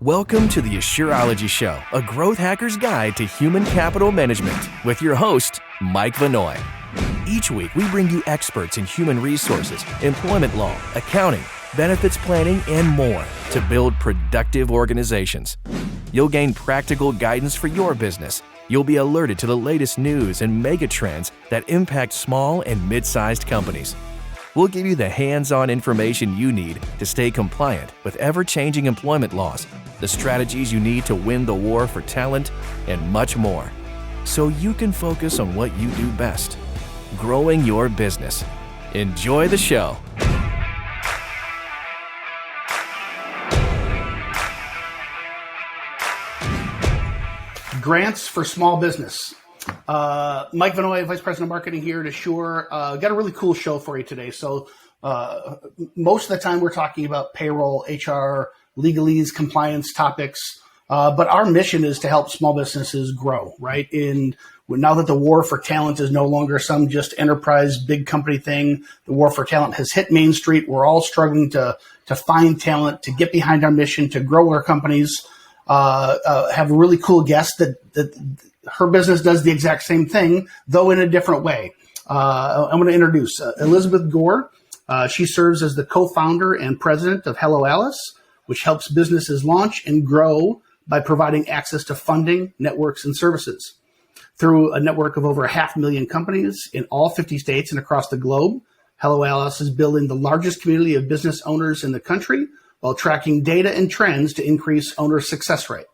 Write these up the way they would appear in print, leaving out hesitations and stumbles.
Welcome to the Asureology Show, a growth hacker's guide to human capital management with your host, Mike Vannoy. Each week, we bring you experts in human resources, employment law, accounting, benefits planning, and more to build productive organizations. You'll gain practical guidance for your business. You'll be alerted to the latest news and mega trends that impact small and mid-sized companies. We'll give you the hands-on information you need to stay compliant with ever-changing employment laws, the strategies you need to win the war for talent, and much more, so you can focus on what you do best, growing your business. Enjoy the show. Grants for small business. Mike Vannoy, Vice President of Marketing here at Asure. Got a really cool show for you today. So most of the time we're talking about payroll, HR, legalese, compliance topics. But our mission is to help small businesses grow, right? Now that the war for talent is no longer some just enterprise big company thing, the war for talent has hit Main Street. We're all struggling to find talent, to get behind our mission, to grow our companies. Have a really cool guest that her business does the exact same thing, though in a different way. I'm going to introduce Elizabeth Gore. She serves as the co-founder and president of Hello Alice, which helps businesses launch and grow by providing access to funding, networks, and services. Through a network of over 500,000 companies in all 50 states and across the globe, Hello Alice is building the largest community of business owners in the country while tracking data and trends to increase owner success rate.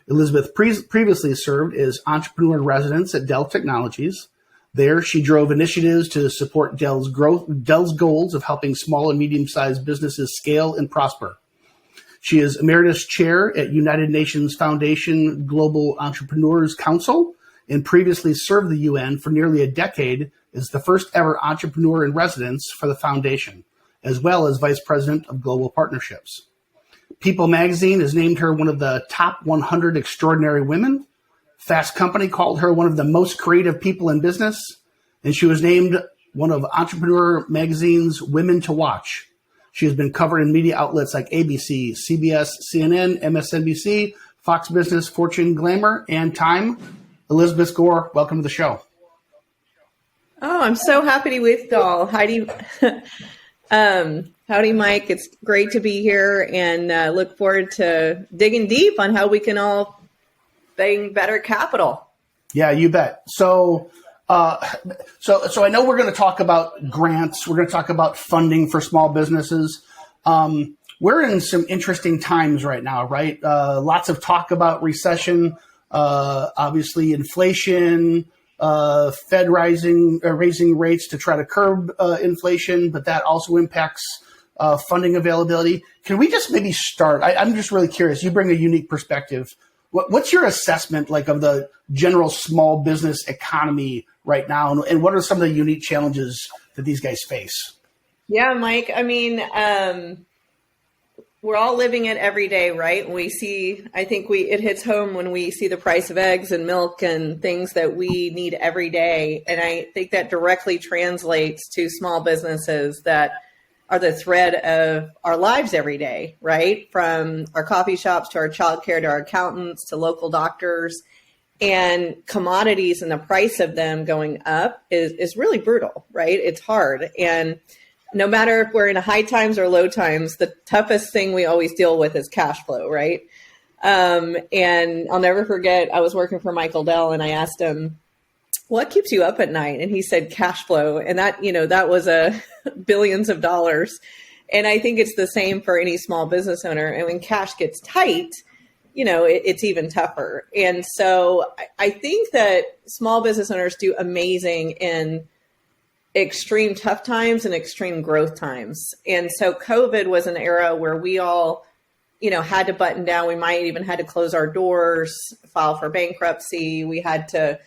Elizabeth previously served as entrepreneur in residence at Dell Technologies. There, she drove initiatives to support Dell's goals of helping small and medium-sized businesses scale and prosper. She is Emeritus Chair at United Nations Foundation Global Entrepreneurs Council and previously served the UN for nearly a decade as the first ever entrepreneur in residence for the foundation, as well as Vice President of Global Partnerships. People magazine has named her one of the top 100 extraordinary women. Fast Company called her one of the most creative people in business, and she was named one of Entrepreneur magazine's Women to Watch. She has been covered in media outlets like ABC, CBS, CNN, MSNBC, Fox Business, Fortune, Glamour, and Time. Elizabeth Gore, welcome to the show. Oh, I'm so happy to be with y'all. Howdy, Mike. It's great to be here and look forward to digging deep on how we can all bring better capital. Yeah, you bet. So I know we're going to talk about grants. We're going to talk about funding for small businesses. We're in some interesting times right now, right? Lots of talk about recession, obviously inflation, Fed raising rates to try to curb inflation, but that also impacts funding availability. Can we just maybe start? I'm just really curious. You bring a unique perspective. What's your assessment like of the general small business economy right now, and what are some of the unique challenges that these guys face? Yeah, Mike. I mean, we're all living it every day, right? It hits home when we see the price of eggs and milk and things that we need every day. And I think that directly translates to small businesses that are the thread of our lives every day, right? From our coffee shops to our childcare to our accountants to local doctors, and commodities and the price of them going up is really brutal, right? It's hard. And no matter if we're in high times or low times, the toughest thing we always deal with is cash flow, right? And I'll never forget, I was working for Michael Dell and I asked him, what keeps you up at night? And he said, cash flow. And that was billions of dollars. And I think it's the same for any small business owner. And when cash gets tight, it's even tougher. And so I think that small business owners do amazing in extreme tough times and extreme growth times. And so COVID was an era where we all, had to button down. We might even had to close our doors, file for bankruptcy. We had to,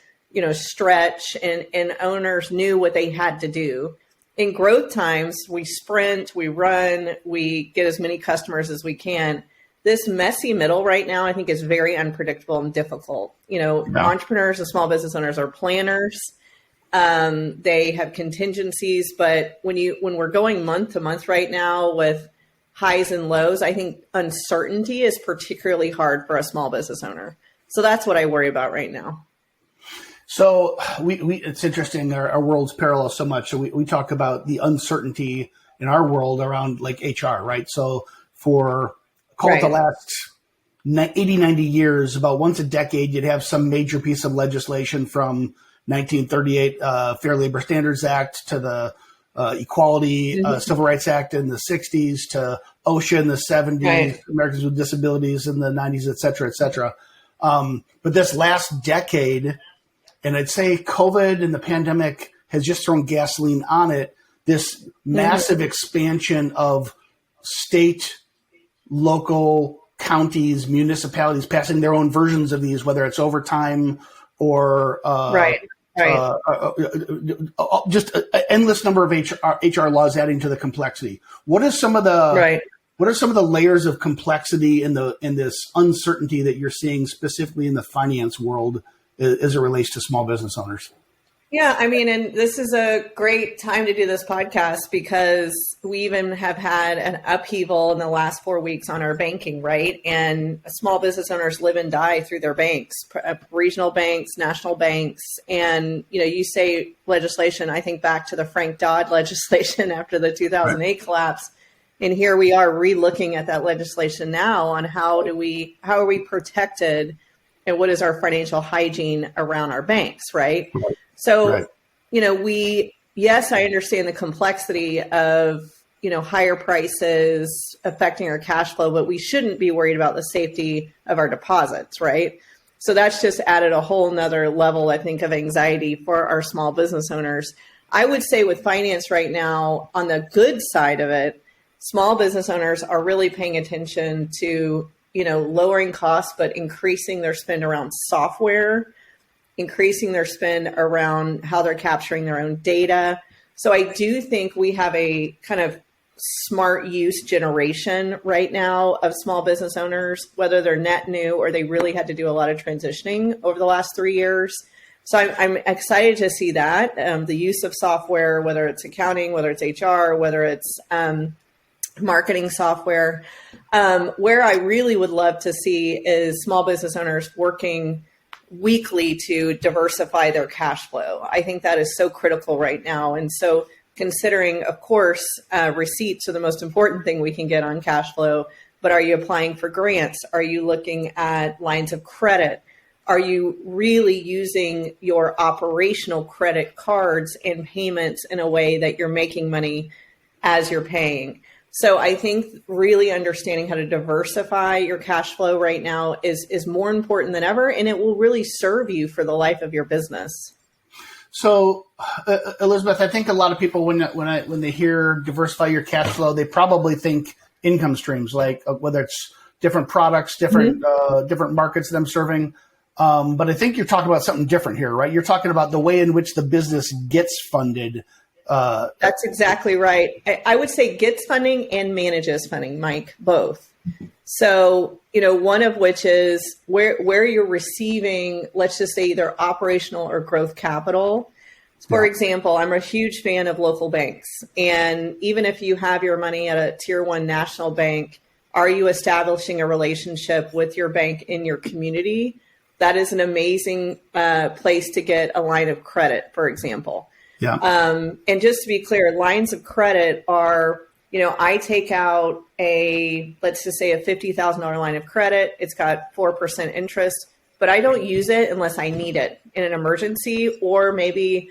stretch, and owners knew what they had to do. In growth times, we sprint, we run, we get as many customers as we can. This messy middle right now, I think, is very unpredictable and difficult. Entrepreneurs and small business owners are planners. They have contingencies, but when we're going month to month right now with highs and lows. I think uncertainty is particularly hard for a small business owner. So that's what I worry about right now. So it's interesting. Our worlds parallel so much. So we talk about the uncertainty in our world around like HR, right? So for call it the last 80, 90 years, about once a decade, you'd have some major piece of legislation from 1938 Fair Labor Standards Act to the Equality Civil Rights Act in the 60s to OSHA in the 70s, Americans with Disabilities in the 90s, et cetera, et cetera. But this last decade, and I'd say COVID and the pandemic has just thrown gasoline on it, this massive expansion of state, local, counties, municipalities passing their own versions of these, whether it's overtime or just an endless number of HR laws adding to the complexity. What are some of the what are some of the layers of complexity in this uncertainty that you're seeing specifically in the finance world as it relates to small business owners? Yeah, I mean, and this is a great time to do this podcast because we even have had an upheaval in the last 4 weeks on our banking, right? And small business owners live and die through their banks, regional banks, national banks. And, you say legislation, I think back to the Frank Dodd legislation after the 2008 collapse. And here we are re-looking at that legislation now on how are we protected and what is our financial hygiene around our banks, right? So, yes, I understand the complexity of, higher prices affecting our cash flow, but we shouldn't be worried about the safety of our deposits, right? So that's just added a whole nother level, I think, of anxiety for our small business owners. I would say with finance right now, on the good side of it, small business owners are really paying attention to, lowering costs, but increasing their spend around software, increasing their spend around how they're capturing their own data. So I do think we have a kind of smart use generation right now of small business owners, whether they're net new or they really had to do a lot of transitioning over the last 3 years. So I'm excited to see that, the use of software, whether it's accounting, whether it's HR, whether it's marketing software. Where I really would love to see is small business owners working weekly to diversify their cash flow. I think that is so critical right now. And so considering, of course, receipts are the most important thing we can get on cash flow, but are you applying for grants? Are you looking at lines of credit? Are you really using your operational credit cards and payments in a way that you're making money as you're paying? So I think really understanding how to diversify your cash flow right now is more important than ever, and it will really serve you for the life of your business. So, Elizabeth, I think a lot of people when they hear diversify your cash flow, they probably think income streams, like whether it's different products, different markets that I'm serving. But I think you're talking about something different here, right? You're talking about the way in which the business gets funded. That's exactly right. I would say gets funding and manages funding, Mike, both. So, one of which is where you're receiving, let's just say either operational or growth capital. For example, I'm a huge fan of local banks. And even if you have your money at a tier 1 national bank, are you establishing a relationship with your bank in your community? That is an amazing place to get a line of credit, for example. Yeah. And just to be clear, lines of credit are, I take out let's just say a $50,000 line of credit. It's got 4% interest, but I don't use it unless I need it in an emergency, or maybe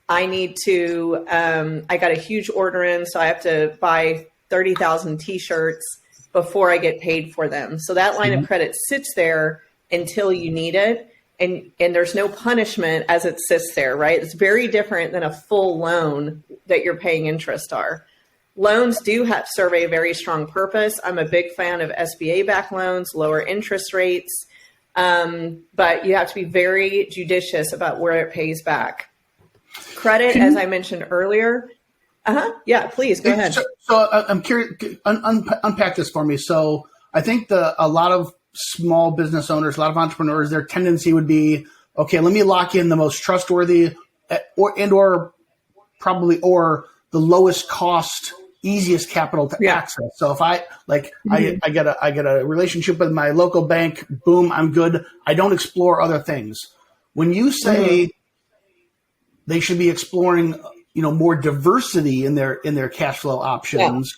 I need to, I got a huge order in, so I have to buy 30,000 t-shirts before I get paid for them. So that line of credit sits there until you need it. And there's no punishment as it sits there, right? It's very different than a full loan that you're paying interest are. Loans do serve a very strong purpose. I'm a big fan of SBA-backed loans, lower interest rates, but you have to be very judicious about where it pays back. Credit, as I mentioned earlier. Yeah, please go ahead. So I'm curious, unpack this for me. So I think a lot of small business owners, a lot of entrepreneurs, their tendency would be, okay, let me lock in the most trustworthy or the lowest cost easiest capital to access. So if I get a relationship with my local bank, boom, I'm good. I don't explore other things. When you say they should be exploring, more diversity in their cash flow options,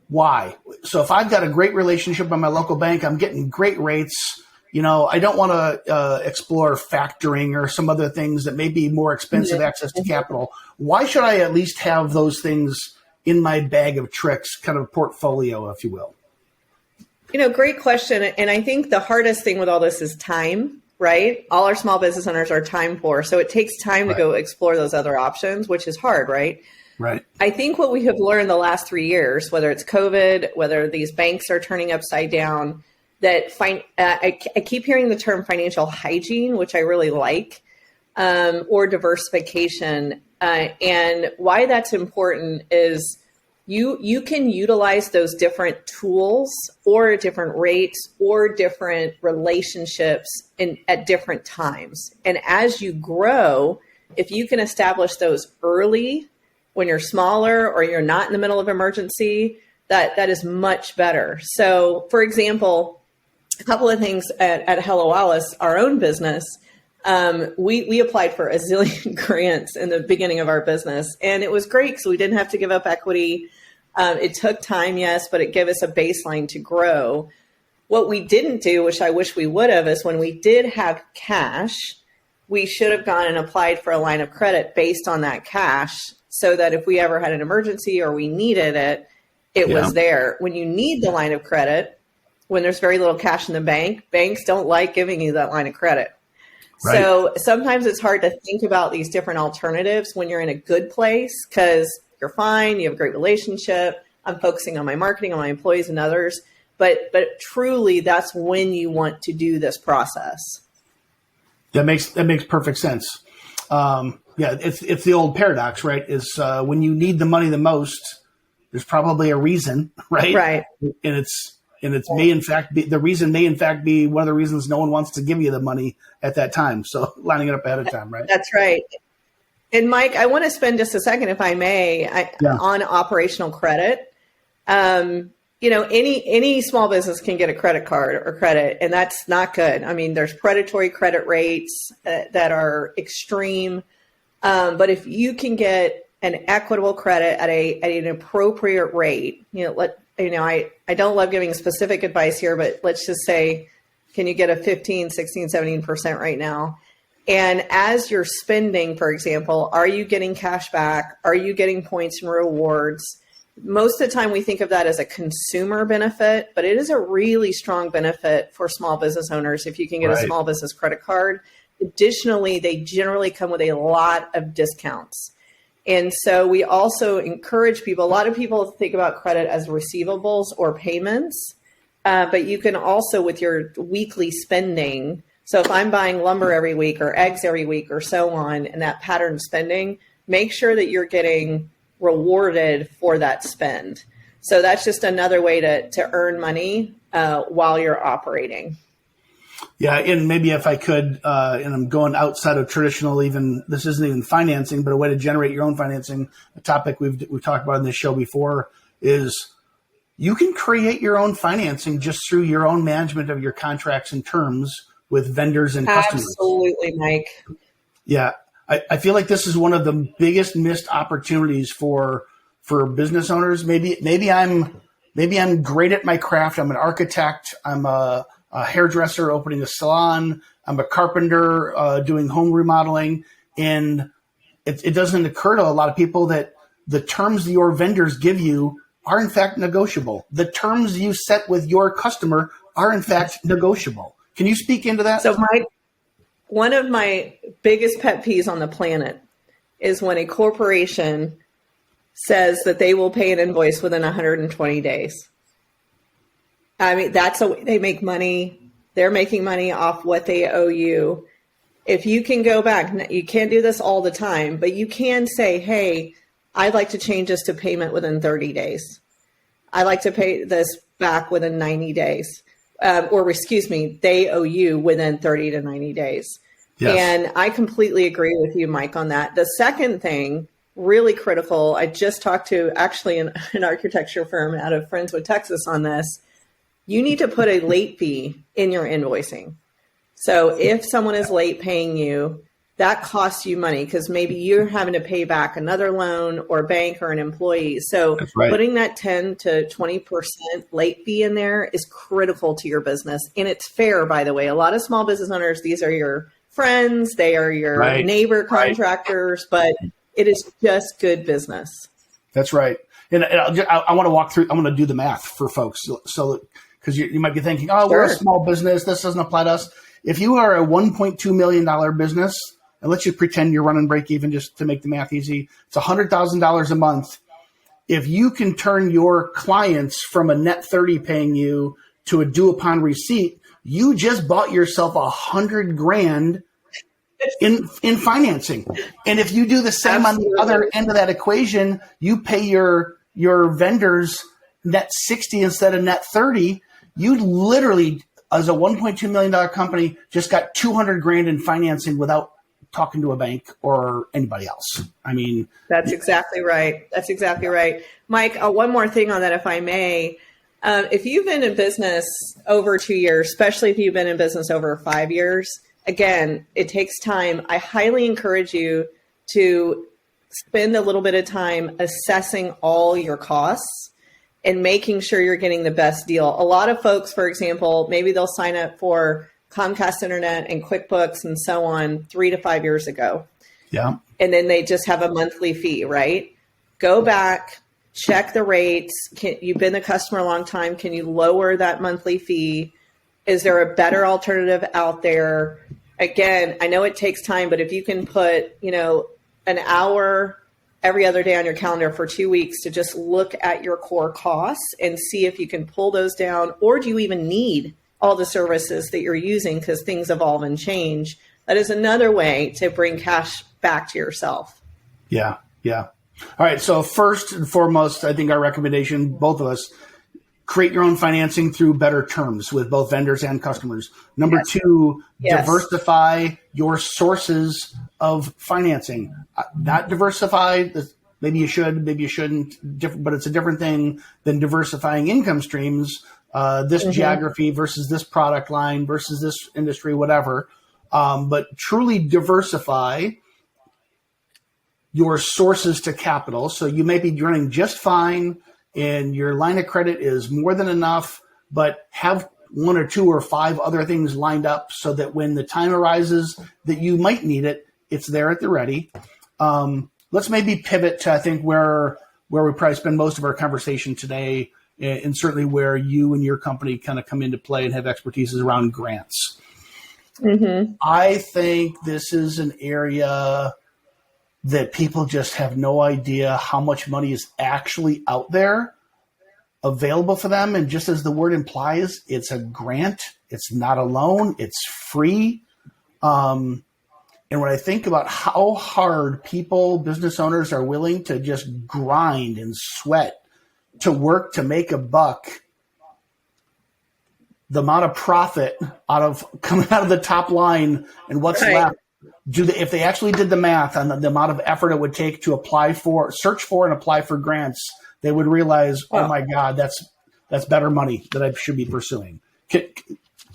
why? So if I've got a great relationship with my local bank, I'm getting great rates. I don't want to explore factoring or some other things that may be more expensive access to capital. Why should I at least have those things in my bag of tricks, kind of portfolio, if you will? Great question. And I think the hardest thing with all this is time, right? All our small business owners are time poor. So it takes time to go explore those other options, which is hard, right? Right. I think what we have learned the last 3 years, whether it's COVID, whether these banks are turning upside down, that I keep hearing the term financial hygiene, which I really like, or diversification. And why that's important is you can utilize those different tools or different rates or different relationships at different times. And as you grow, if you can establish those early when you're smaller or you're not in the middle of emergency, that is much better. So, for example, a couple of things at Hello Alice, our own business, we applied for a zillion grants in the beginning of our business. And it was great because we didn't have to give up equity. It took time, yes, but it gave us a baseline to grow. What we didn't do, which I wish we would have, is when we did have cash, we should have gone and applied for a line of credit based on that cash so that if we ever had an emergency or we needed it, it was there. When you need the line of credit, when there's very little cash in the bank, banks don't like giving you that line of credit. Right. So sometimes it's hard to think about these different alternatives when you're in a good place because you're fine, you have a great relationship. I'm focusing on my marketing, on my employees and others. But truly, that's when you want to do this process. That makes perfect sense. It's the old paradox, right? Is when you need the money the most, there's probably a reason, right? Right. And it may in fact be the reason may in fact be one of the reasons no one wants to give you the money at that time. So lining it up ahead of time, right? That's right. And Mike, I want to spend just a second, if I may, on operational credit. Any small business can get a credit card or credit, and that's not good. I mean, there's predatory credit rates that are extreme. But if you can get an equitable credit at an appropriate rate, I don't love giving specific advice here, but let's just say, can you get a 15, 16, 17% right now? And as you're spending, for example, are you getting cash back? Are you getting points and rewards? Most of the time we think of that as a consumer benefit, but it is a really strong benefit for small business owners if you can get a small business credit card. Additionally, they generally come with a lot of discounts. And so we also encourage people, a lot of people think about credit as receivables or payments, but you can also with your weekly spending. So if I'm buying lumber every week or eggs every week or so on, and that pattern spending, make sure that you're getting rewarded for that spend. So that's just another way to earn money while you're operating. Yeah, and maybe if I could, and I'm going outside of traditional, this isn't even financing, but a way to generate your own financing. A topic we've talked about in this show before is you can create your own financing just through your own management of your contracts and terms with vendors and customers. Absolutely, Mike. Yeah, I feel like this is one of the biggest missed opportunities for business owners. Maybe I'm great at my craft. I'm an architect. I'm a hairdresser opening a salon. I'm a carpenter doing home remodeling. And it doesn't occur to a lot of people that the terms your vendors give you are in fact negotiable. The terms you set with your customer are in fact negotiable. Can you speak into that? So Mike, one of my biggest pet peeves on the planet is when a corporation says that they will pay an invoice within 120 days. I mean, that's a way they make money. They're making money off what they owe you. If you can go back, you can't do this all the time, but you can say, hey, I'd like to change this to payment within 30 days. I'd like to pay this back within 90 days. They owe you within 30 to 90 days. Yes. And I completely agree with you, Mike, on that. The second thing, really critical. I just talked to actually an architecture firm out of Friendswood, Texas on this. You need to put a late fee in your invoicing. So if someone is late paying you, that costs you money because maybe you're having to pay back another loan or bank or an employee. So putting that 10 to 20% late fee in there is critical to your business. And it's fair, by the way. A lot of small business owners, these are your friends, they are your neighbor contractors, but it is just good business. That's right. And I want to walk through, I want to do the math for folks. So because you might be thinking, oh, we're a small business, this doesn't apply to us. If you are a $1.2 million business, and let's just pretend you're running break even just to make the math easy, it's $100,000 a month. If you can turn your clients from a net 30 paying you to a due upon receipt, you just bought yourself $100,000 in financing. And if you do the same on the other end of that equation, you pay your vendors net 60 instead of net 30, you literally, as a $1.2 million company, just got $200,000 in financing without talking to a bank or anybody else. I mean, that's exactly right. That's exactly right. Mike, one more thing on that, if I may. If you've been in business over 2 years, especially if you've been in business over 5 years, again, it takes time. I highly encourage you to spend a little bit of time assessing all your costs and making sure you're getting the best deal. A lot of folks, for example, maybe they'll sign up for Comcast Internet and QuickBooks and so on 3 to 5 years ago. Yeah. And then they just have a monthly fee, right? Go back, check the rates. You've been a customer a long time. Can you lower that monthly fee? Is there a better alternative out there? Again, I know it takes time, but if you can put, an hour every other day on your calendar for 2 weeks to just look at your core costs and see if you can pull those down, or do you even need all the services that you're using because things evolve and change? That is another way to bring cash back to yourself. Yeah. All right. So first and foremost, I think our recommendation, both of us, create your own financing through better terms with both vendors and customers. Number two, diversify your sources of financing. Not diversify, maybe you should, maybe you shouldn't, but it's a different thing than diversifying income streams. This geography versus this product line versus this industry, whatever. But truly diversify your sources to capital. So you may be running just fine and your line of credit is more than enough, but have 1 or 2 or 5 other things lined up so that when the time arises that you might need it, it's there at the ready. Let's maybe pivot to, I think, where we probably spend most of our conversation today, and certainly where you and your company kind of come into play and have expertise is around grants. I think this is an area that people just have no idea how much money is actually out there available for them. And just as the word implies, it's a grant. It's not a loan. It's free. And when I think about how hard business owners are willing to just grind and sweat to work to make a buck, the amount of profit coming out of the top line and what's left, if they actually did the math on the amount of effort it would take to search for and apply for grants, they would realize, oh my God, that's better money that I should be pursuing. Take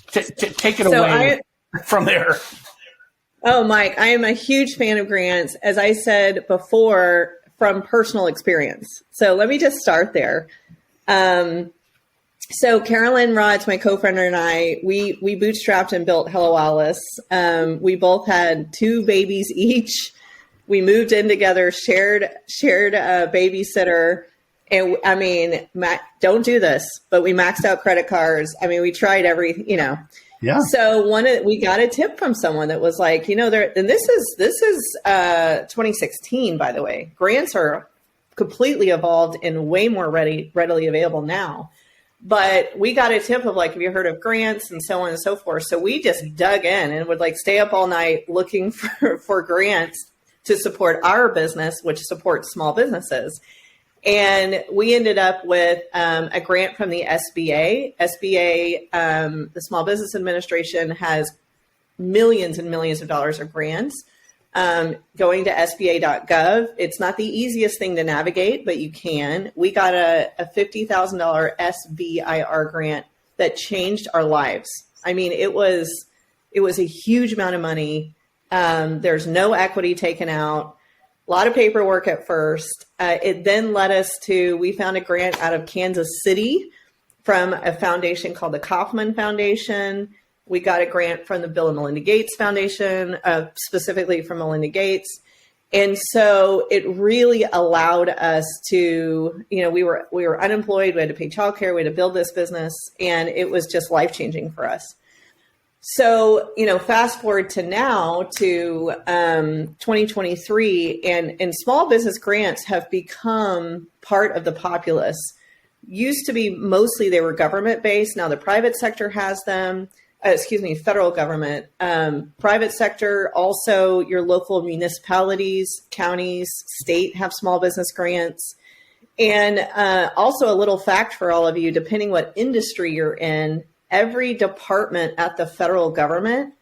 it away from there. Oh, Mike, I am a huge fan of grants, as I said before, from personal experience. So let me just start there. So Carolyn Rodz, my co-founder, and I, we bootstrapped and built Hello Alice. We both had 2 babies each. We moved in together, shared a babysitter. And I mean, don't do this, but we maxed out credit cards. I mean, we tried Yeah. So we got a tip from someone that was like, and this is 2016, by the way. Grants are completely evolved and way more readily available now. But we got a tip of have you heard of grants and so on and so forth. So we just dug in and would stay up all night looking for grants to support our business, which supports small businesses. And we ended up with a grant from the SBA. The Small Business Administration has millions and millions of dollars of grants. going to SBA.gov. It's not the easiest thing to navigate, but you can. We got a $50,000 SBIR grant that changed our lives. I mean, it was a huge amount of money. There's no equity taken out. A lot of paperwork at first. It then led us to, we found a grant out of Kansas City from a foundation called the Kauffman Foundation. We got a grant from the Bill and Melinda Gates Foundation, specifically from Melinda Gates. And so it really allowed us to, we were unemployed. We had to pay childcare. We had to build this business. And it was just life-changing for us. So, fast forward to now to 2023, and small business grants have become part of the populace. Used to be mostly they were government-based. Now the private sector has them. Federal government. Private sector, also your local municipalities, counties, state have small business grants. And also a little fact for all of you, depending what industry you're in, every department at the federal government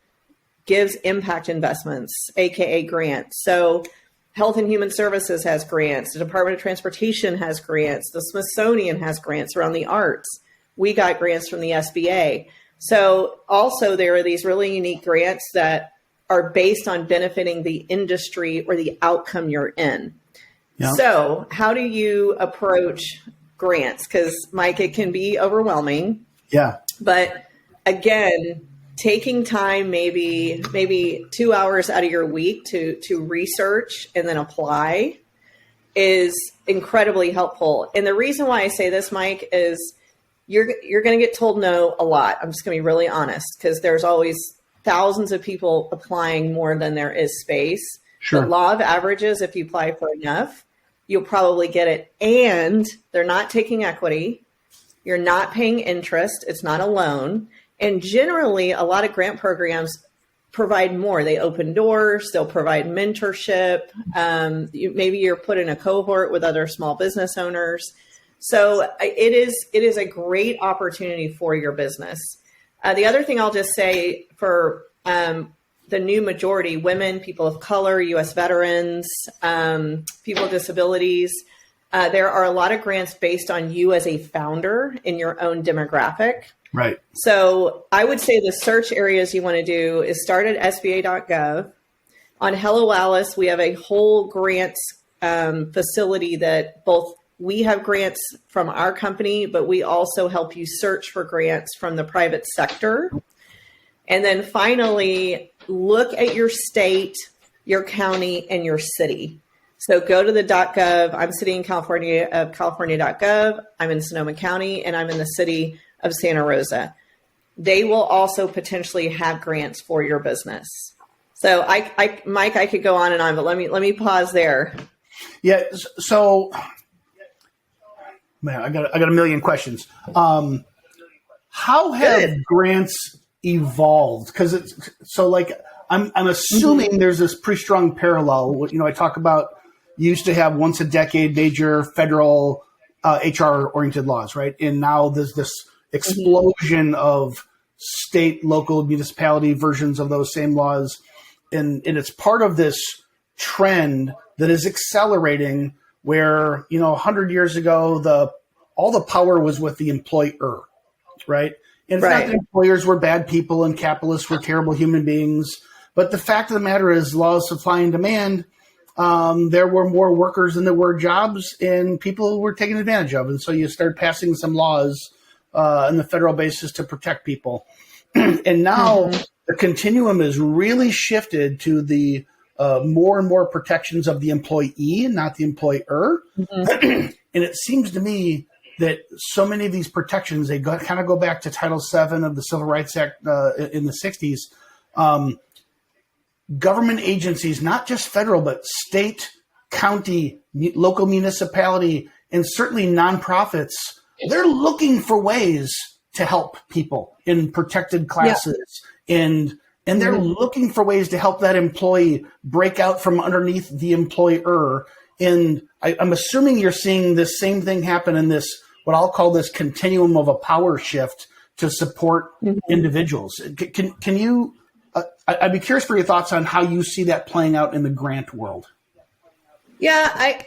gives impact investments, AKA grants. So Health and Human Services has grants. The Department of Transportation has grants. The Smithsonian has grants around the arts. We got grants from the SBA. So also there are these really unique grants that are based on benefiting the industry or the outcome you're in. Yeah. So how do you approach grants? Because Mike, it can be overwhelming. Yeah. But again, taking time, maybe 2 hours out of your week to research and then apply is incredibly helpful. And the reason why I say this, Mike, is you're going to get told no a lot. I'm just going to be really honest, because there's always thousands of people applying more than there is space. Sure. The law of averages, if you apply for enough, you'll probably get it. And they're not taking equity. You're not paying interest. It's not a loan. And generally, a lot of grant programs provide more. They open doors. They'll provide mentorship. Maybe you're put in a cohort with other small business owners. So it is a great opportunity for your business. The other thing I'll just say for the new majority, women, people of color, U.S. veterans, people with disabilities, there are a lot of grants based on you as a founder in your own demographic. Right. So I would say the search areas you want to do is start at SBA.gov. On Hello Alice, we have a whole grants facility that both we have grants from our company, but we also help you search for grants from the private sector. And then finally, look at your state, your county, and your city. So go to the .gov. I'm sitting in California of California.gov. I'm in Sonoma County, and I'm in the city of Santa Rosa. They will also potentially have grants for your business. So Mike, I could go on and on, but let me pause there. Yeah. So, man, I got a million questions. How have grants evolved? Because it's so like I'm assuming there's this pretty strong parallel. I talk about used to have once a decade major federal HR oriented laws, right? And now there's this explosion of state, local, municipality versions of those same laws, and it's part of this trend that is accelerating. Where 100 years ago, all the power was with the employer, right? And it's not that employers were bad people and capitalists were terrible human beings, but the fact of the matter is, law of supply and demand. There were more workers than there were jobs, and people were taken advantage of, and so you start passing some laws on the federal basis to protect people. And now the continuum is really shifted to the more and more protections of the employee, not the employer. And it seems to me that so many of these protections, they kind of go back to Title VII of the Civil Rights Act in the 60s. Government agencies, not just federal, but state, county, local municipality, and certainly nonprofits, they're looking for ways to help people in protected classes. And they're looking for ways to help that employee break out from underneath the employer. And I'm assuming you're seeing this same thing happen in this, what I'll call this continuum of a power shift to support individuals. Can you I'd be curious for your thoughts on how you see that playing out in the grant world. Yeah,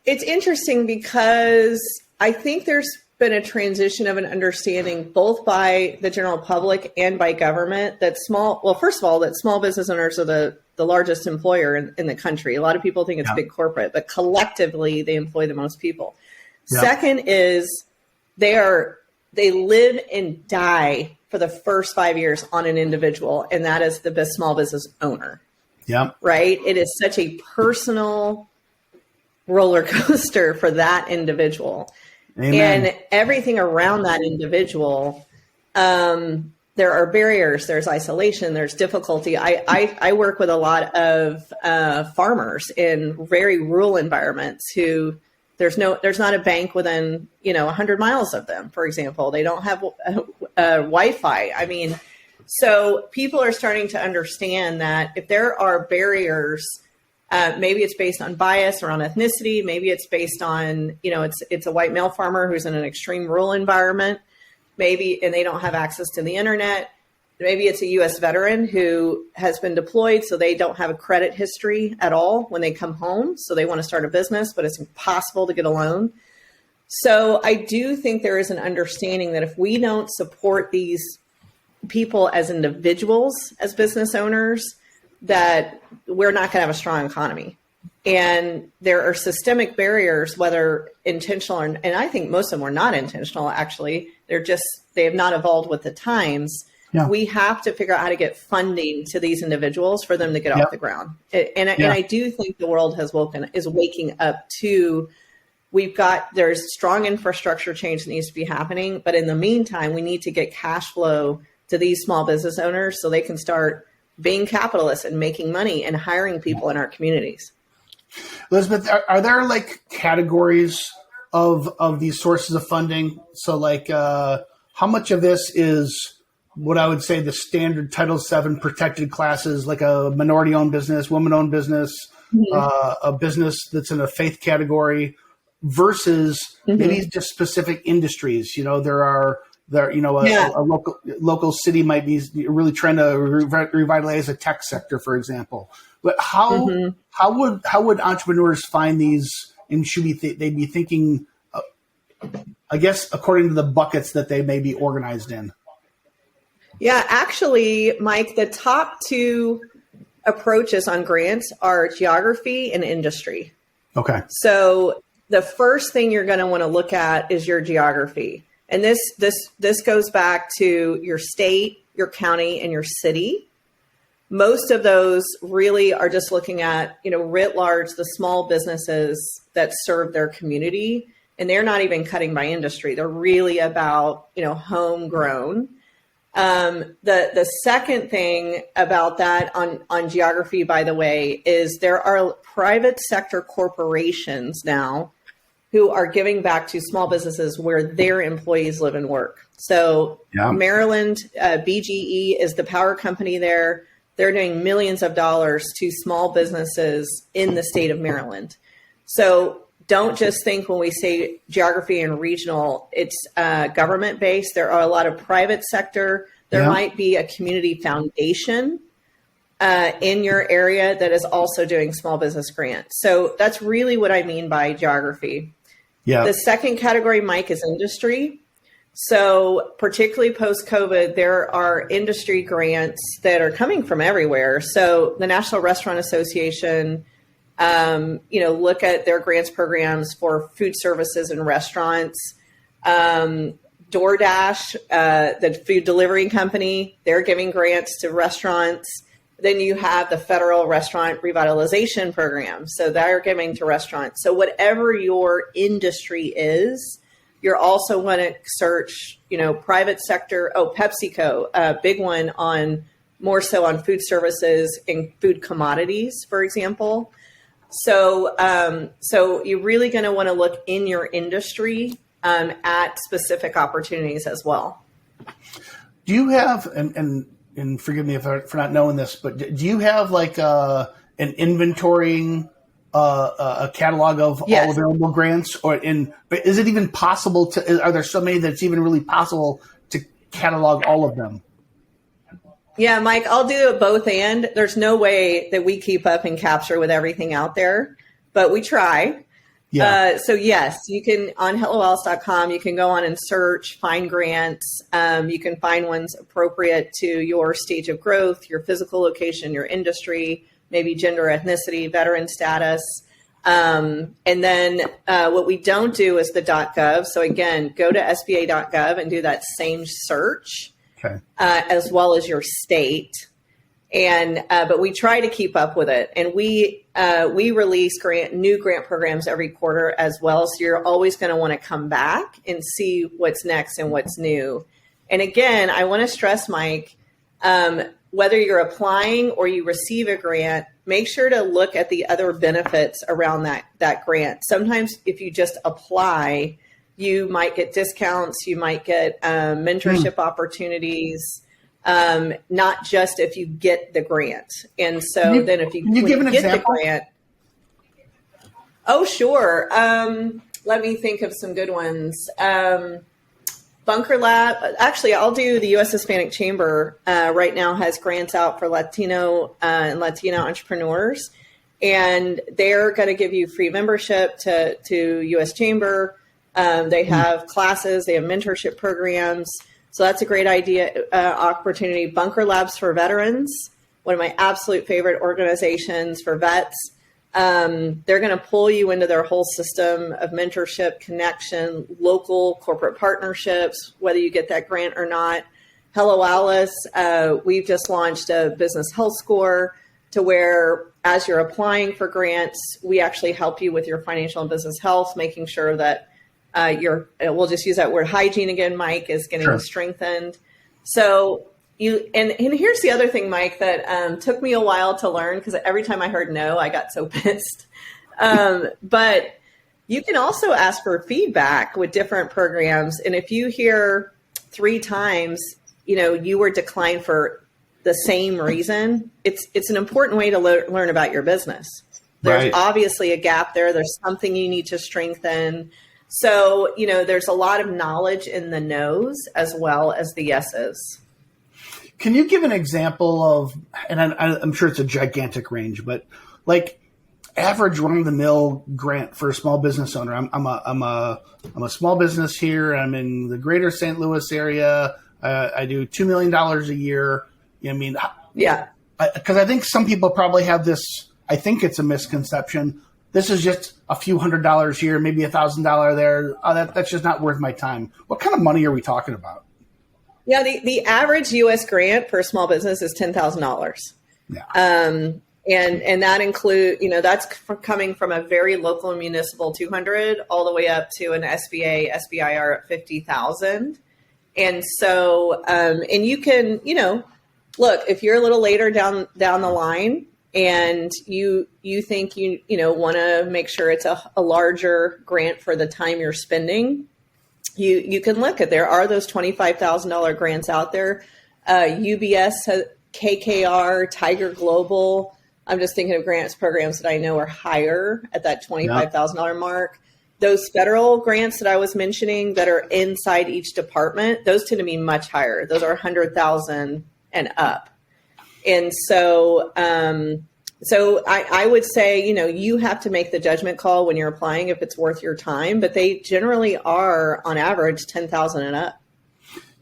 it's interesting because I think there's been a transition of an understanding both by the general public and by government that first of all, that small business owners are the largest employer in the country. A lot of people think it's big corporate, but collectively they employ the most people. Yeah. Second is they live and die for the first 5 years on an individual, and that is the small business owner. Yeah. Right? It is such a personal roller coaster for that individual. Amen. And everything around that individual, there are barriers, there's isolation, there's difficulty. I work with a lot of farmers in very rural environments who there's not a bank within 100 miles of them, for example. They don't have Wi-Fi. I mean, so people are starting to understand that if there are barriers, maybe it's based on bias or on ethnicity. Maybe it's based on, it's a white male farmer who's in an extreme rural environment, and they don't have access to the internet. Maybe it's a U.S. veteran who has been deployed, so they don't have a credit history at all when they come home. So they want to start a business, but it's impossible to get a loan. So I do think there is an understanding that if we don't support these people as individuals, as business owners, that we're not going to have a strong economy. And there are systemic barriers, whether intentional and I think most of them are not intentional, actually. They have not evolved with the times. Yeah. We have to figure out how to get funding to these individuals for them to get off the ground. And I do think the world is waking up to, there's strong infrastructure change that needs to be happening. But in the meantime, we need to get cash flow to these small business owners so they can start being capitalists and making money and hiring people in our communities. Elizabeth, are there like categories of these sources of funding? So like how much of this is what I would say the standard Title VII protected classes, like a minority-owned business, woman-owned business, a business that's in a faith category versus maybe just specific industries? A local city might be really trying to revitalize a tech sector, for example. But how would entrepreneurs find these, and should they be thinking, I guess, according to the buckets that they may be organized in? Yeah, actually, Mike, the top two approaches on grants are geography and industry. Okay. So the first thing you're going to want to look at is your geography. And this goes back to your state, your county, and your city. Most of those really are just looking at, writ large, the small businesses that serve their community. And they're not even cutting by industry. They're really about, homegrown. The second thing about that on geography, by the way, is there are private sector corporations now who are giving back to small businesses where their employees live and work. So Maryland, BGE is the power company there. They're doing millions of dollars to small businesses in the state of Maryland. So don't just think when we say geography and regional, it's government-based. There are a lot of private sector. There might be a community foundation in your area that is also doing small business grants. So that's really what I mean by geography. Yeah. The second category, Mike, is industry. So particularly post-COVID, there are industry grants that are coming from everywhere. So the National Restaurant Association, look at their grants programs for food services and restaurants. DoorDash, the food delivery company, they're giving grants to restaurants. Then you have the federal restaurant revitalization program. So they're giving to restaurants. So whatever your industry is, you're also going to search, private sector. Oh, PepsiCo, a big one more so on food services and food commodities, for example. So you're really going to want to look in your industry at specific opportunities as well. Do you have, and forgive me for not knowing this, but do you have like an inventorying a catalog of all available grants, but is it even possible are there so many that it's even really possible to catalog all of them? Yeah, Mike, I'll do it both and. There's no way that we keep up and capture with everything out there, but we try. Yeah. So yes, you can on helloalice.com, you can go on and search, find grants. You can find ones appropriate to your stage of growth, your physical location, your industry, maybe gender, ethnicity, veteran status. And then what we don't do is the .gov. So again, go to sba.gov and do that same search, as well as your state. And but we try to keep up with it, and we release new grant programs every quarter as well. So you're always going to want to come back and see what's next and what's new. And again, I want to stress, Mike, whether you're applying or you receive a grant, make sure to look at the other benefits around that grant. Sometimes if you just apply, you might get discounts, you might get mentorship opportunities. Not just if you get the grant. And so then if you give an get example? the grant. Oh, sure. Let me think of some good ones. Bunker Lab. Actually, I'll do the U.S. Hispanic Chamber right now has grants out for Latino and Latina entrepreneurs. And they're going to give you free membership to U.S. Chamber. They have classes. They have mentorship programs. So that's a great opportunity. Bunker Labs for Veterans, one of my absolute favorite organizations for vets. They're going to pull you into their whole system of mentorship, connection, local corporate partnerships, whether you get that grant or not. Hello Alice, we've just launched a business health score to where as you're applying for grants, we actually help you with your financial and business health, making sure that we'll just use that word hygiene again, Mike, is getting strengthened. So and here's the other thing, Mike, that took me a while to learn, because every time I heard no, I got so pissed. But you can also ask for feedback with different programs. And if you hear 3 times, you were declined for the same reason, it's an important way to learn about your business. There's obviously a gap there. There's something you need to strengthen. So, there's a lot of knowledge in the no's as well as the yeses. Can you give an example of, and I'm sure it's a gigantic range, but like average run-of-the-mill grant for a small business owner? I'm a small business here. I'm in the greater St. Louis area. I do $2 million a year. Yeah. Because I think some people probably have this, I think it's a misconception. This is just a few $100s here, maybe $1,000 there. That's just not worth my time. What kind of money are we talking about? Yeah, the average U.S. grant for a small business is $10,000. Yeah. And that include, that's coming from a very local and municipal 200 all the way up to an SBA, SBIR at 50,000. And so, and you can, look, if you're a little later down the line, and you think you want to make sure it's a larger grant for the time you're spending, you can look at, there are those $25,000 grants out there. UBS, KKR, Tiger Global. I'm just thinking of grants programs that I know are higher at that $25,000 mark. Those federal grants that I was mentioning that are inside each department, those tend to be much higher. Those are $100,000 and up. And so, I would say, you have to make the judgment call when you're applying if it's worth your time, but they generally are on average 10,000 and up.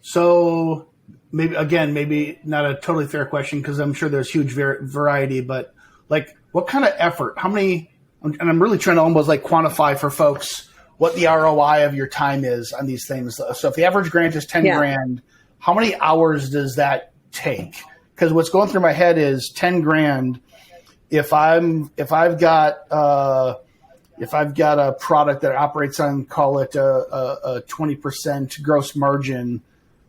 So maybe not a totally fair question, because I'm sure there's huge variety, but like what kind of effort, how many, and I'm really trying to almost like quantify for folks what the ROI of your time is on these things. So if the average grant is 10 grand, how many hours does that take? Because what's going through my head is 10 grand. If I've got a product that operates on, call it a 20% gross margin,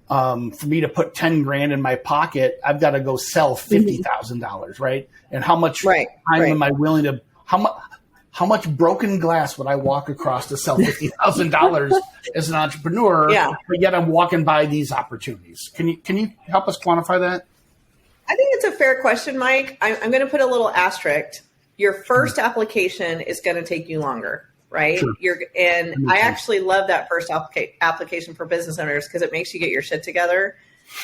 for me to put 10 grand in my pocket, I've got to go sell $50,000, right? And how much time am I willing to? How much broken glass would I walk across to sell $50,000 as an entrepreneur? Yeah. But yet I'm walking by these opportunities. Can you help us quantify that? I think it's a fair question, Mike. I'm going to put a little asterisk. Your first application is going to take you longer, right? Sure. I actually love that first application for business owners, because it makes you get your shit together.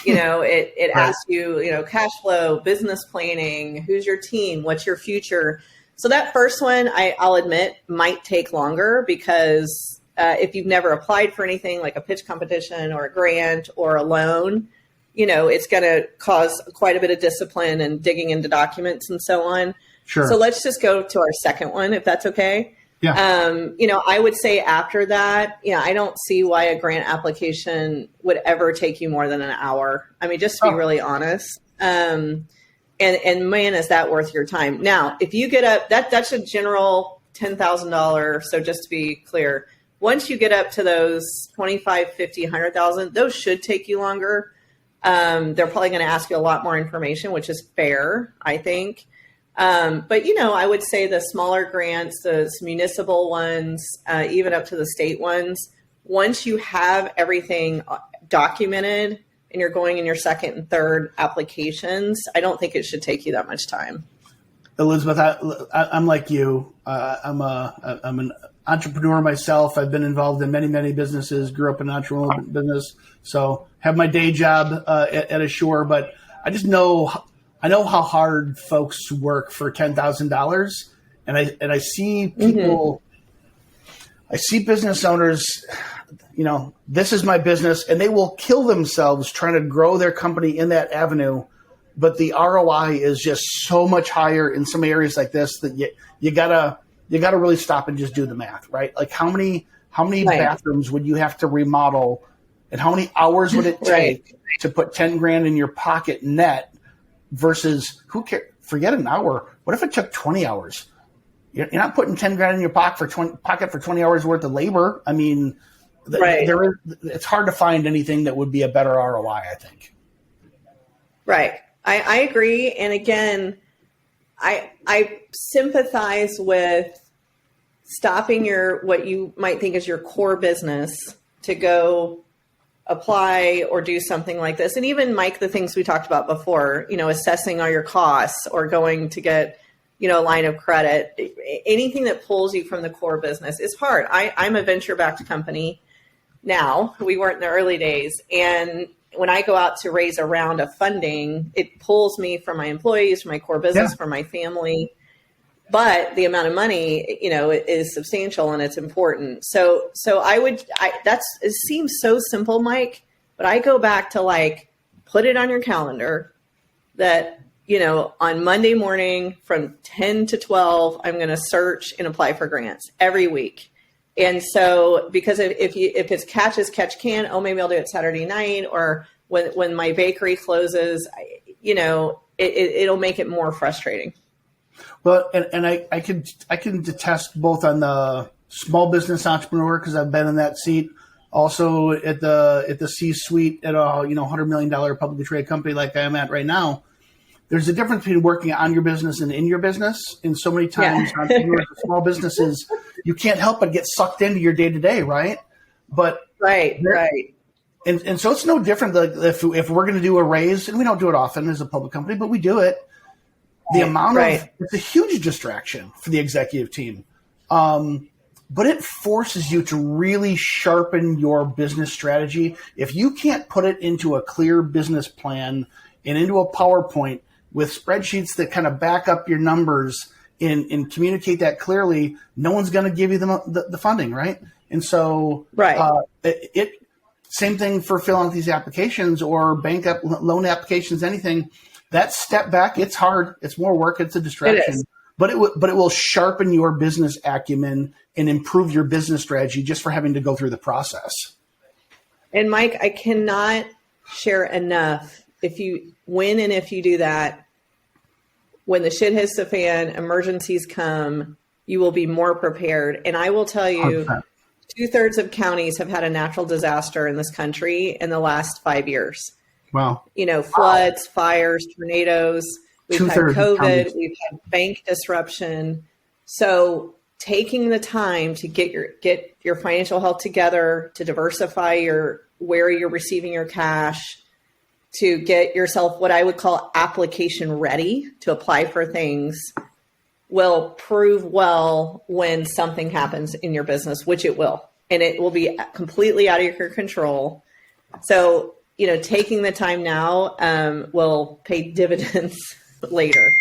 It asks you, cash flow, business planning, who's your team, what's your future. So that first one, I'll admit, might take longer because if you've never applied for anything like a pitch competition or a grant or a loan, it's going to cause quite a bit of discipline and digging into documents and so on. Sure. So let's just go to our second one, if that's okay. Yeah. I would say after that, I don't see why a grant application would ever take you more than an hour. I mean, just to be really honest. And man, is that worth your time? Now, if you get up, that's a general $10,000. So just to be clear, once you get up to those 25, 50, 100,000, those should take you longer. They're probably going to ask you a lot more information, which is fair, I think. But, I would say the smaller grants, the municipal ones, even up to the state ones, once you have everything documented and you're going in your second and third applications, I don't think it should take you that much time. Elizabeth, I'm like you. I'm an entrepreneur myself. I've been involved in many, many businesses, grew up in an entrepreneurial business. So have my day job at Asure, but I just know how hard folks work for $10,000, and I see people, I see business owners, this is my business, and they will kill themselves trying to grow their company in that avenue, but the ROI is just so much higher in some areas like this that you gotta really stop and just do the math, right? Like how many bathrooms would you have to remodel, and how many hours would it take to put 10 grand in your pocket net? Versus who cares? Forget an hour. What if it took 20 hours? You're not putting 10 grand in your pocket for 20 hours worth of labor. I mean, it's hard to find anything that would be a better ROI, I think. Right. I agree. And again, I sympathize with stopping what you might think is your core business to go apply or do something like this. And even, Mike, the things we talked about before, assessing all your costs or going to get, a line of credit, anything that pulls you from the core business is hard. I'm a venture-backed company now. We weren't in the early days. And when I go out to raise a round of funding, it pulls me from my employees, from my core business, from my family. But the amount of money, is substantial and it's important. So it seems so simple, Mike, but I go back to put it on your calendar that, on Monday morning from 10 to 12, I'm going to search and apply for grants every week. And so, because if it's catch as catch can, maybe I'll do it Saturday night, or when my bakery closes, it'll make it more frustrating. Well, and I can detest both on the small business entrepreneur, because I've been in that seat, also at the C-suite at a $100 million publicly traded company like I am at right now. There's a difference between working on your business and in your business. And so many times, entrepreneurs, small businesses, you can't help but get sucked into your day to day, right? But right. And so it's no different. If we're going to do a raise, and we don't do it often as a public company, but we do it. The amount of it's a huge distraction for the executive team, but it forces you to really sharpen your business strategy. If you can't put it into a clear business plan and into a PowerPoint with spreadsheets that kind of back up your numbers and communicate that clearly, no one's going to give you the funding, right? And so, same thing for filling out these applications or loan applications, anything. That step back, it's hard. It's more work. It's a distraction. But it will sharpen your business acumen and improve your business strategy just for having to go through the process. And Mike, I cannot share enough. If you do that, when the shit hits the fan, emergencies come, you will be more prepared. And I will tell you, 100%. 2/3 of counties have had a natural disaster in this country in the last 5 years. Wow. Floods, fires, tornadoes. We've had COVID. We've had bank disruption. So taking the time to get your financial health together, to diversify where you're receiving your cash, to get yourself what I would call application ready to apply for things, will prove well when something happens in your business, which it will. And it will be completely out of your control. So taking the time now will pay dividends later.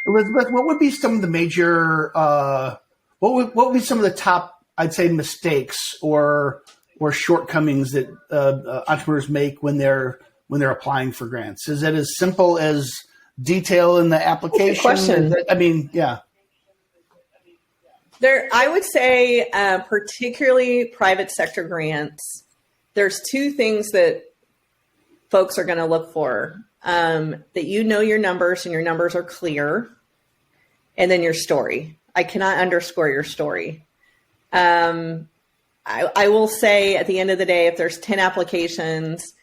Elizabeth, what would be some of the major, what would be some of the top, I'd say, mistakes or shortcomings that entrepreneurs make when they're applying for grants? Is it as simple as detail in the application? Question. I would say, particularly private sector grants, there's two things that folks are going to look for. That your numbers and your numbers are clear, and then your story. I cannot underscore your story. I will say at the end of the day, if there's 10 applications,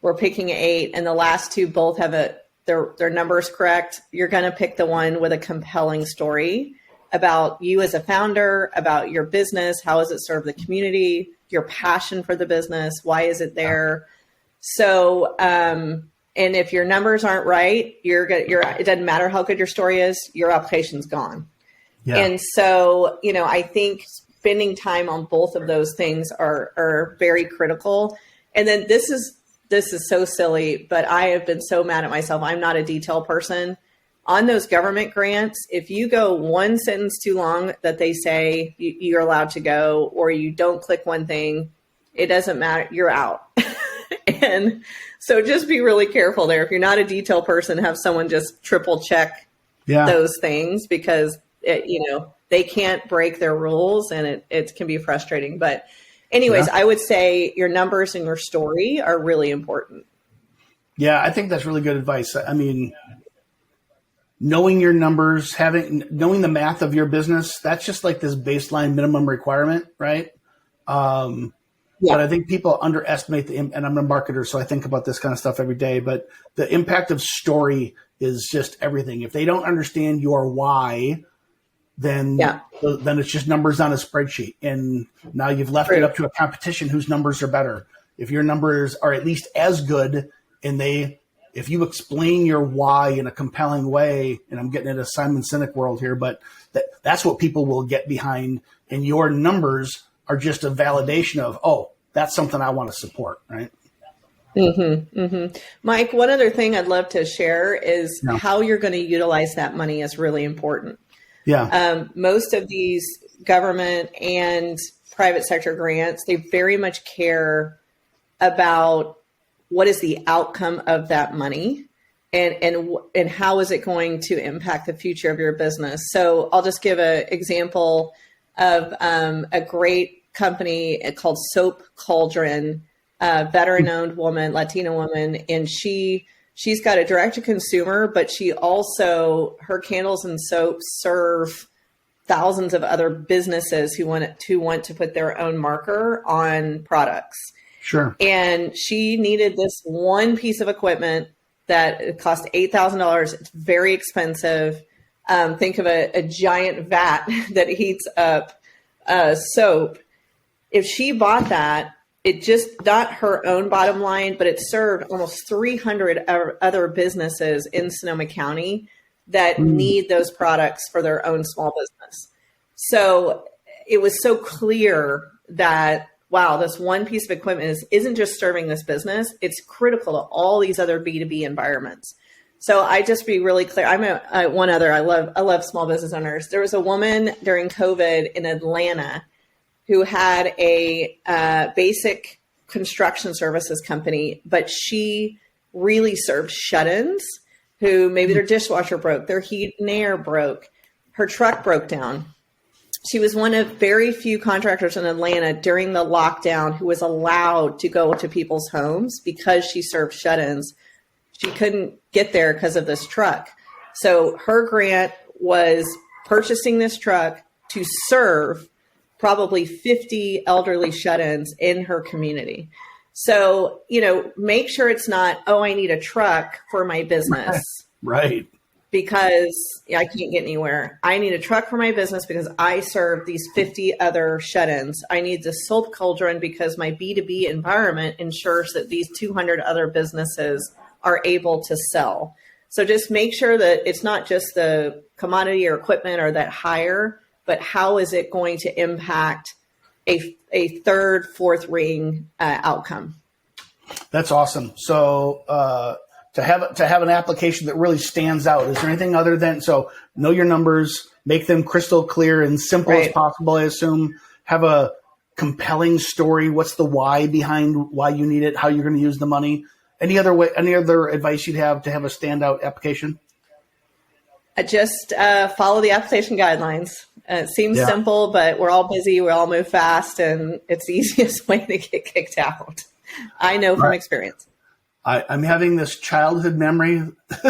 we're picking 8, and the last 2 both have their numbers correct. You're going to pick the one with a compelling story about you as a founder, about your business, how does it serve the community, your passion for the business, why is it there? So, and if your numbers aren't right, it doesn't matter how good your story is, your application's gone. Yeah. And so, I think spending time on both of those things are very critical. And then this is so silly, but I have been so mad at myself. I'm not a detail person. On those government grants, if you go one sentence too long that they say you're allowed to go, or you don't click one thing, it doesn't matter. You're out. And so just be really careful there. If you're not a detail person, have someone just triple check those things, because they can't break their rules, and it can be frustrating. But anyways, I would say your numbers and your story are really important. Yeah, I think that's really good advice. I mean, knowing your numbers, knowing the math of your business, that's just like this baseline minimum requirement, right? But I think people underestimate and I'm a marketer, so I think about this kind of stuff every day, but the impact of story is just everything. If they don't understand your why, then it's just numbers on a spreadsheet. And now you've left it up to a competition whose numbers are better. If your numbers are at least as good, and if you explain your why in a compelling way, and I'm getting into Simon Sinek world here, but that's what people will get behind, and your numbers are just a validation of, oh, that's something I want to support, right? Mm-hmm, mm-hmm. Mike, one other thing I'd love to share is how you're going to utilize that money is really important. Yeah. Most of these government and private sector grants, they very much care about what is the outcome of that money, and how is it going to impact the future of your business. So I'll just give an example of a great company called Soap Cauldron, veteran-owned woman, Latina woman, and she's got a direct-to-consumer, but she also, her candles and soaps serve thousands of other businesses who want to put their own marker on products. Sure. And she needed this one piece of equipment that it cost $8,000. It's very expensive. Think of a giant vat that heats up soap. If she bought that, it just not her own bottom line, but it served almost 300 other businesses in Sonoma County that need those products for their own small business. So it was so clear that, wow, this one piece of equipment isn't just serving this business. It's critical to all these other B2B environments. So I just be really clear. I love small business owners. There was a woman during COVID in Atlanta who had a basic construction services company, but she really served shut-ins who maybe their dishwasher broke, their heat and air broke, her truck broke down. She was one of very few contractors in Atlanta during the lockdown who was allowed to go to people's homes because she served shut-ins. She couldn't get there because of this truck. So her grant was purchasing this truck to serve probably 50 elderly shut-ins in her community. So, make sure it's not, oh, I need a truck for my business. Right. Because I can't get anywhere. I need a truck for my business because I serve these 50 other shut-ins. I need the Soap Cauldron because my B2B environment ensures that these 200 other businesses are able to sell. So just make sure that it's not just the commodity or equipment or that hire, but how is it going to impact a third, fourth ring outcome? That's awesome. So to have an application that really stands out, is there anything other than, so know your numbers, make them crystal clear and simple as possible, I assume, have a compelling story. What's the why behind why you need it, how you're going to use the money? Any other advice you'd have to have a standout application? Just follow the application guidelines. It seems simple, but we're all busy. We all move fast, and it's the easiest way to get kicked out. I know from experience. I'm having this childhood memory.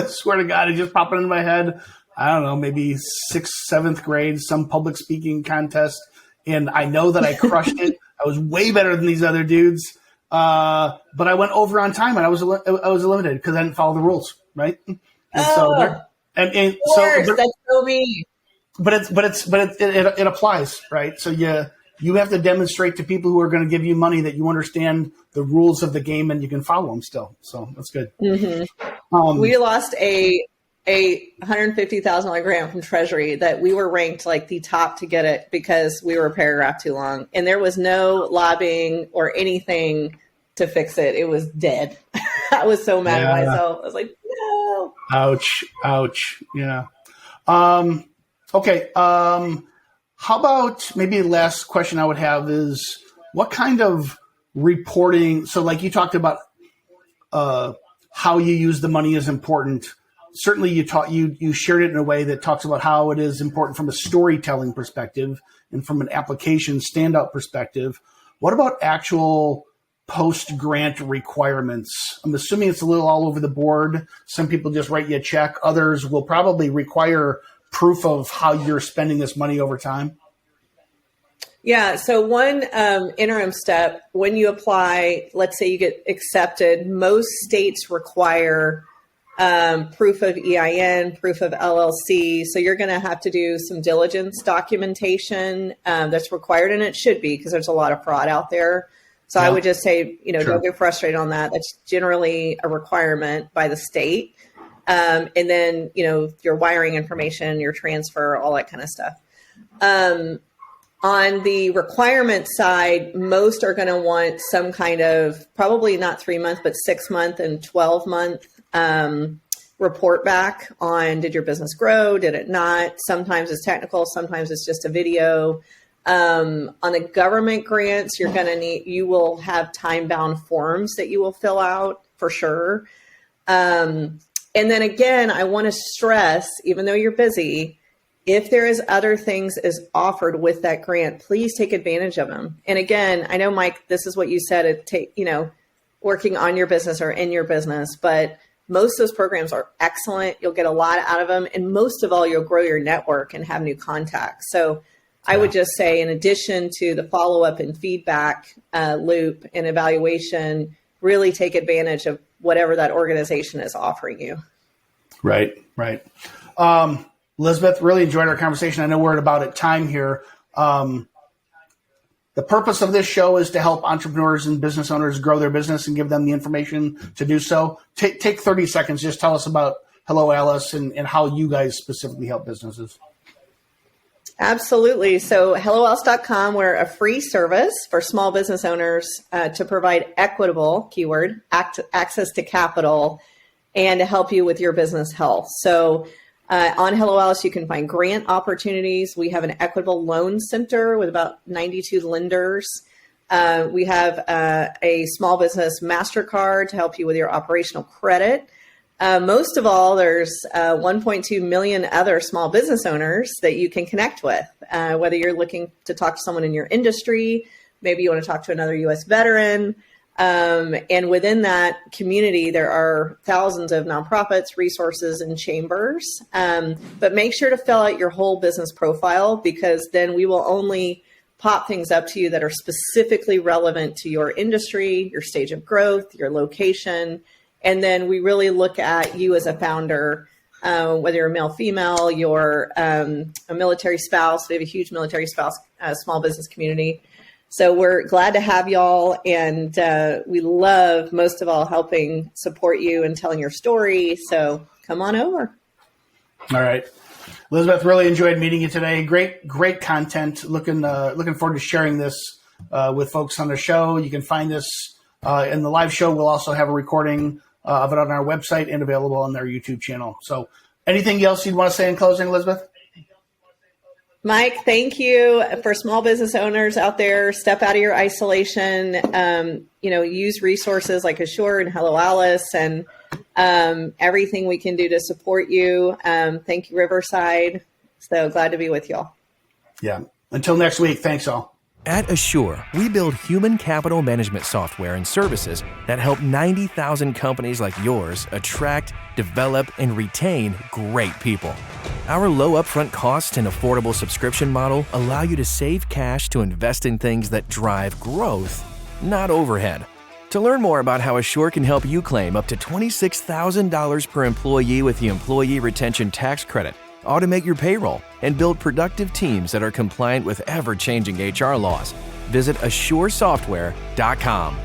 Swear to God, it just popped into my head. I don't know, maybe 6th, 7th grade, some public speaking contest. And I know that I crushed it. I was way better than these other dudes. But I went over on time and I was eliminated because I didn't follow the rules. Right. And so that's so mean. But it applies, right? So you have to demonstrate to people who are going to give you money that you understand the rules of the game and you can follow them still. So that's good. Mm-hmm. We lost a $150,000 grant from Treasury that we were ranked like the top to get it because we were a paragraph too long, and there was no lobbying or anything to fix it. It was dead. I was so mad at myself. I was like, no. Ouch. Yeah. Okay. How about maybe the last question I would have is what kind of reporting? So like you talked about how you use the money is important. Certainly you shared it in a way that talks about how it is important from a storytelling perspective and from an application standout perspective. What about actual post-grant requirements? I'm assuming it's a little all over the board. Some people just write you a check. Others will probably require proof of how you're spending this money over time. Yeah. So one interim step, when you apply, let's say you get accepted, most states require proof of EIN, proof of LLC. So you're going to have to do some diligence documentation that's required, and it should be because there's a lot of fraud out there. So I would just say, don't get frustrated on that. That's generally a requirement by the state. And then, your wiring information, your transfer, all that kind of stuff. On the requirement side, most are going to want some kind of, probably not 3 month, but 6 month and 12 month report back on, did your business grow? Did it not? Sometimes it's technical. Sometimes it's just a video. On the government grants, you will have time-bound forms that you will fill out for sure. And then again, I want to stress, even though you're busy, if there is other things as offered with that grant, please take advantage of them. And again, I know, Mike, this is what you said, working on your business or in your business, but most of those programs are excellent. You'll get a lot out of them. And most of all, you'll grow your network and have new contacts. So I would just say, in addition to the follow-up and feedback loop and evaluation, really take advantage of whatever that organization is offering you. Right. Elizabeth, really enjoyed our conversation. I know we're at about at time here. The purpose of this show is to help entrepreneurs and business owners grow their business and give them the information to do so. Take 30 seconds. Just tell us about Hello Alice and how you guys specifically help businesses. Absolutely. So HelloAlice.com, we're a free service for small business owners to provide equitable, keyword, access to capital and to help you with your business health. So on Hello Alice, you can find grant opportunities. We have an equitable loan center with about 92 lenders. We have a small business MasterCard to help you with your operational credit. Most of all, there's 1.2 million other small business owners that you can connect with, whether you're looking to talk to someone in your industry, maybe you want to talk to another U.S. veteran. And within that community, there are thousands of nonprofits, resources, and chambers. But make sure to fill out your whole business profile, because then we will only pop things up to you that are specifically relevant to your industry, your stage of growth, your location. And then we really look at you as a founder, whether you're a male, female, you're a military spouse. We have a huge military spouse small business community. So we're glad to have y'all. And we love, most of all, helping support you and telling your story. So come on over. All right. Elizabeth, really enjoyed meeting you today. Great content. Looking forward to sharing this with folks on the show. You can find this And the live show will also have a recording of it on our website and available on their YouTube channel. So anything else you'd want to say in closing, Elizabeth? Mike, thank you. For small business owners out there, step out of your isolation, use resources like Asure and Hello Alice and everything we can do to support you. Thank you, Riverside. So glad to be with y'all. Yeah. Until next week, thanks all. At Asure, we build human capital management software and services that help 90,000 companies like yours attract, develop, and retain great people. Our low upfront costs and affordable subscription model allow you to save cash to invest in things that drive growth, not overhead. To learn more about how Asure can help you claim up to $26,000 per employee with the Employee Retention Tax Credit, automate your payroll, and build productive teams that are compliant with ever-changing HR laws, visit AsureSoftware.com.